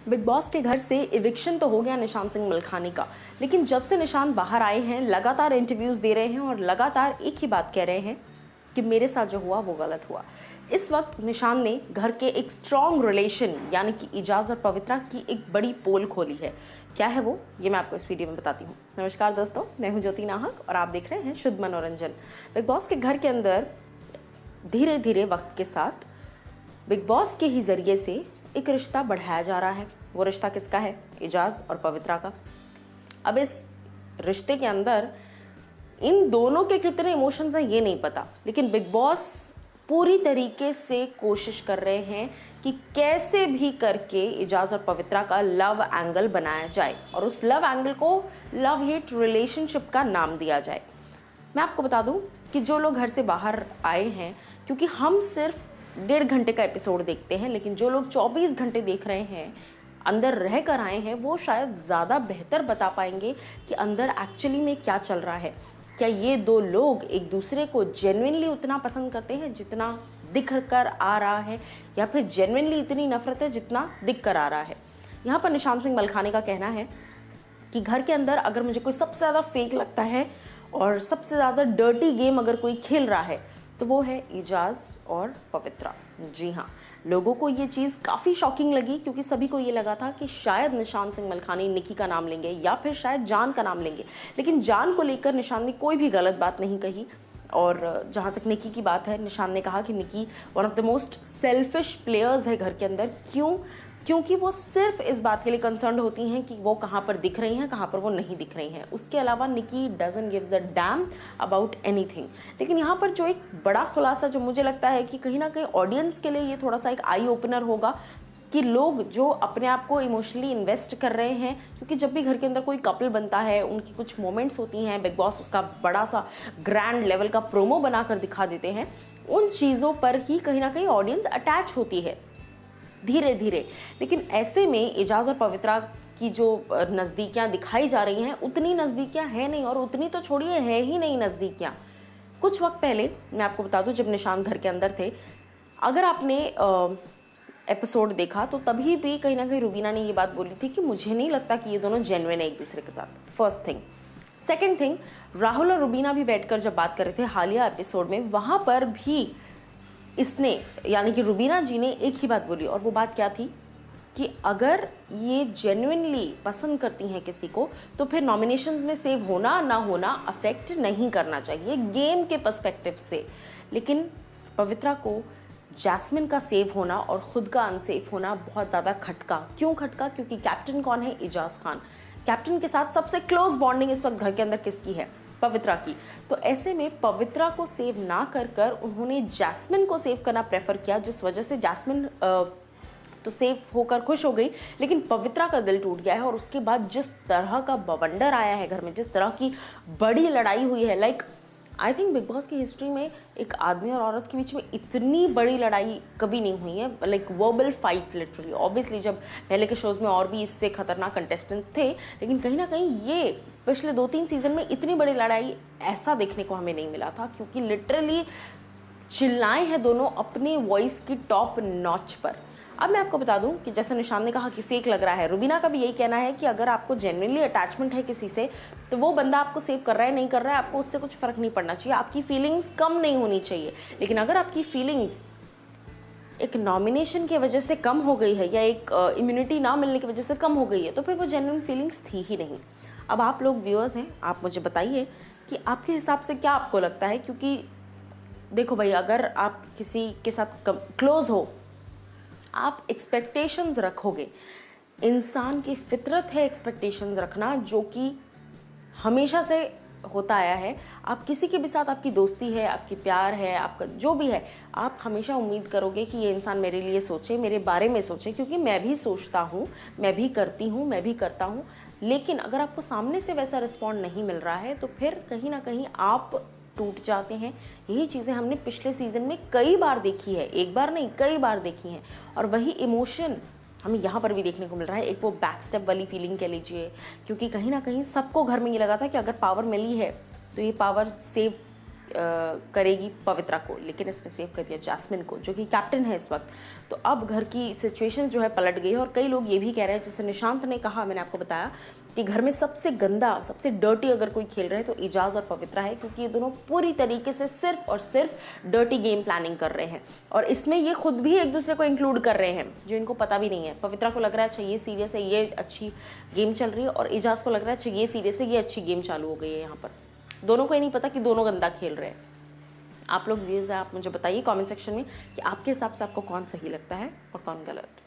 Big boss के घर से इविक्शन तो हो गया निशान सिंह मलखानी का, लेकिन जब से निशान बाहर आए हैं लगातार इंटरव्यूज दे रहे हैं और लगातार एक ही बात कह रहे हैं कि मेरे साथ जो हुआ वो गलत हुआ। इस वक्त निशान ने घर के एक स्ट्रॉन्ग रिलेशन यानी कि इजाज और पवित्रा की एक बड़ी पोल खोली है। क्या है वो, ये मैं आपको इस वीडियो में बताती हूँ। नमस्कार दोस्तों, मैं हूँ ज्योति नाहक और आप देख रहे हैं शुद्ध मनोरंजन। बिग बॉस के घर के अंदर धीरे धीरे वक्त के साथ बिग बॉस के ही जरिए से एक रिश्ता बढ़ाया जा रहा है। वो रिश्ता किसका है? इजाज और पवित्रा का। अब इस रिश्ते के अंदर इन दोनों के कितने इमोशंस हैं ये नहीं पता, लेकिन बिग बॉस पूरी तरीके से कोशिश कर रहे हैं कि कैसे भी करके इजाज और पवित्रा का लव एंगल बनाया जाए और उस लव एंगल को लव हेट रिलेशनशिप का नाम दिया जाए। मैं आपको बता दूं कि जो लोग घर से बाहर आए हैं, क्योंकि हम सिर्फ 1.5 घंटे का एपिसोड देखते हैं, लेकिन जो लोग 24 घंटे देख रहे हैं, अंदर रह कर आए हैं, वो शायद ज़्यादा बेहतर बता पाएंगे कि अंदर एक्चुअली में क्या चल रहा है। क्या ये दो लोग एक दूसरे को जेन्युइनली उतना पसंद करते हैं जितना दिख कर आ रहा है, या फिर जेन्युइनली इतनी नफरत है जितना दिख कर आ रहा है। यहाँ पर निशान सिंह मलखानी का कहना है कि घर के अंदर अगर मुझे कोई सबसे ज़्यादा फेक लगता है और सबसे ज़्यादा डर्टी गेम अगर कोई खेल रहा है तो वो है इजाज और पवित्रा। जी हाँ, लोगों को ये चीज़ काफ़ी शॉकिंग लगी, क्योंकि सभी को ये लगा था कि शायद निशान सिंह मलखानी निकी का नाम लेंगे या फिर शायद जान का नाम लेंगे, लेकिन जान को लेकर निशान ने कोई भी गलत बात नहीं कही। और जहाँ तक निकी की बात है, निशान ने कहा कि Nikki one of the most selfish players है घर के अंदर। क्योंकि वो सिर्फ इस बात के लिए कंसर्न होती हैं कि वो कहाँ पर दिख रही हैं, कहाँ पर वो नहीं दिख रही हैं। उसके अलावा Nikki doesn't gives a damn about anything. लेकिन यहाँ पर जो एक बड़ा खुलासा जो मुझे लगता है कि कहीं ना कहीं ऑडियंस के लिए ये थोड़ा सा एक आई ओपनर होगा कि लोग जो अपने आप को इमोशनली इन्वेस्ट कर रहे हैं, क्योंकि जब भी घर के अंदर कोई कपल बनता है, उनकी कुछ मोमेंट्स होती हैं, बिग बॉस उसका बड़ा सा ग्रैंड लेवल का प्रोमो बनाकर दिखा देते हैं, उन चीज़ों पर ही कहीं ना कहीं ऑडियंस अटैच होती है धीरे धीरे। लेकिन ऐसे में इजाज और पवित्रा की जो नज़दीकियाँ दिखाई जा रही हैं उतनी नज़दीकियाँ हैं नहीं, और उतनी तो छोड़िए है ही नहीं नज़दीकियाँ। कुछ वक्त पहले मैं आपको बता दूं, जब निशान घर के अंदर थे, अगर आपने एपिसोड देखा तो तभी भी कहीं ना कहीं रुबीना ने ये बात बोली थी कि मुझे नहीं लगता कि ये दोनों जेन्युइन है एक दूसरे के साथ। First thing. Second thing, Rahul और रुबीना भी बैठकर जब बात कर रहे थे हालिया एपिसोड में, वहाँ पर भी इसने यानी कि रुबीना जी ने एक ही बात बोली, और वो बात क्या थी कि अगर ये जेन्युइनली पसंद करती हैं किसी को तो फिर नॉमिनेशंस में सेव होना ना होना अफेक्ट नहीं करना चाहिए गेम के पर्सपेक्टिव से। लेकिन पवित्रा को जैस्मिन का सेव होना और ख़ुद का अनसेफ होना बहुत ज़्यादा खटका। क्यों खटका? क्योंकि कैप्टन कौन है? इजाज़ खान। कैप्टन के साथ सबसे क्लोज बॉन्डिंग इस वक्त घर के अंदर किसकी है? पवित्रा की। तो ऐसे में पवित्रा को सेव ना कर उन्होंने जैस्मिन को सेव करना प्रेफर किया, जिस वजह से जैस्मिन तो सेफ होकर खुश हो गई, लेकिन पवित्रा का दिल टूट गया है। और उसके बाद जिस तरह का बवंडर आया है घर में, जिस तरह की बड़ी लड़ाई हुई है, like I think big boss की हिस्ट्री में एक आदमी और औरत के बीच में इतनी बड़ी लड़ाई कभी नहीं हुई है, like verbal fight literally. Obviously जब पहले के शोज़ में और भी इससे खतरनाक कंटेस्टेंट्स थे, लेकिन कहीं ना कहीं ये पिछले 2-3 सीजन में इतनी बड़ी लड़ाई ऐसा देखने को हमें नहीं मिला था, क्योंकि लिटरली चिल्लाए हैं दोनों अपने वॉइस की टॉप नॉच पर। अब मैं आपको बता दूं कि जैसे निशान ने कहा कि फेक लग रहा है, रुबीना का भी यही कहना है कि अगर आपको जेन्युइनली अटैचमेंट है किसी से, तो वो बंदा आपको सेव कर रहा है नहीं कर रहा है, आपको उससे कुछ फ़र्क नहीं पड़ना चाहिए, आपकी फीलिंग्स कम नहीं होनी चाहिए। लेकिन अगर आपकी फीलिंग्स एक नॉमिनेशन की वजह से कम हो गई है या एक इम्यूनिटी ना मिलने की वजह से कम हो गई है, तो फिर वो जेन्युइन फीलिंग्स थी ही नहीं। अब आप लोग व्यूअर्स हैं, आप मुझे बताइए कि आपके हिसाब से क्या आपको लगता है, क्योंकि देखो भाई, अगर आप किसी के साथ क्लोज हो, आप एक्सपेक्टेशंस रखोगे। इंसान की फितरत है एक्सपेक्टेशंस रखना, जो कि हमेशा से होता आया है। आप किसी के भी साथ, आपकी दोस्ती है, आपकी प्यार है, आपका जो भी है, आप हमेशा उम्मीद करोगे कि ये इंसान मेरे लिए सोचे, मेरे बारे में सोचे, क्योंकि मैं भी सोचता हूँ, मैं भी करती हूँ, मैं भी करता हूँ। लेकिन अगर आपको सामने से वैसा रिस्पॉन्ड नहीं मिल रहा है तो फिर कहीं ना कहीं आप टूट जाते हैं। यही चीज़ें हमने पिछले सीज़न में कई बार देखी है, एक बार नहीं कई बार देखी हैं, और वही इमोशन हमें यहाँ पर भी देखने को मिल रहा है। एक वो बैक स्टेप वाली फीलिंग कह लीजिए, क्योंकि कहीं ना कहीं सबको घर में ये लगा था कि अगर पावर मिली है तो ये पावर सेव करेगी पवित्रा को, लेकिन इसने सेव कर दिया जैस्मिन को, जो कि कैप्टन है इस वक्त। तो अब घर की सिचुएशन जो है पलट गई है और कई लोग ये भी कह रहे हैं, जैसे निशांत ने कहा, मैंने आपको बताया कि घर में सबसे गंदा, सबसे डर्टी अगर कोई खेल रहे हैं तो इजाज़ और पवित्रा है, क्योंकि ये दोनों पूरी तरीके से सिर्फ और सिर्फ डर्टी गेम प्लानिंग कर रहे हैं और इसमें ये खुद भी एक दूसरे को इंक्लूड कर रहे हैं, जो इनको पता भी नहीं है। पवित्रा को लग रहा है अच्छा ये सीरियस है, ये अच्छी गेम चल रही है, और इजाज़ को लग रहा है अच्छा ये सीरियस है, ये अच्छी गेम चालू हो गई है। यहाँ पर दोनों को ये नहीं पता कि दोनों गंदा खेल रहे हैं। आप लोग व्यूज़ है, आप मुझे बताइए कमेंट सेक्शन में कि आपके हिसाब से आपको कौन सही लगता है और कौन गलत।